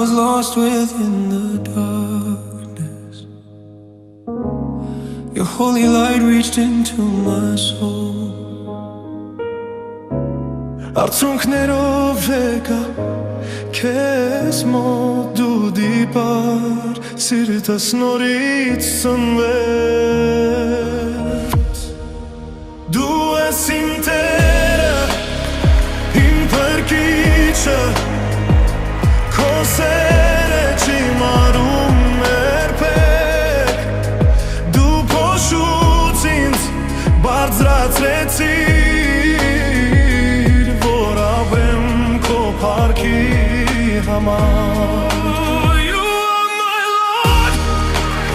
was lost within the darkness. Your holy light reached into my soul. Արցունքներով եկա քեզ մոտ դու դիպար սիրտս նորից սնվեց Դու ես իմ տերը իմ փրկիչը քո սերը չի մարում երբեք դու փոշուց ինձ բարձրացրեցիր որ ապրեմ քո փառքի համար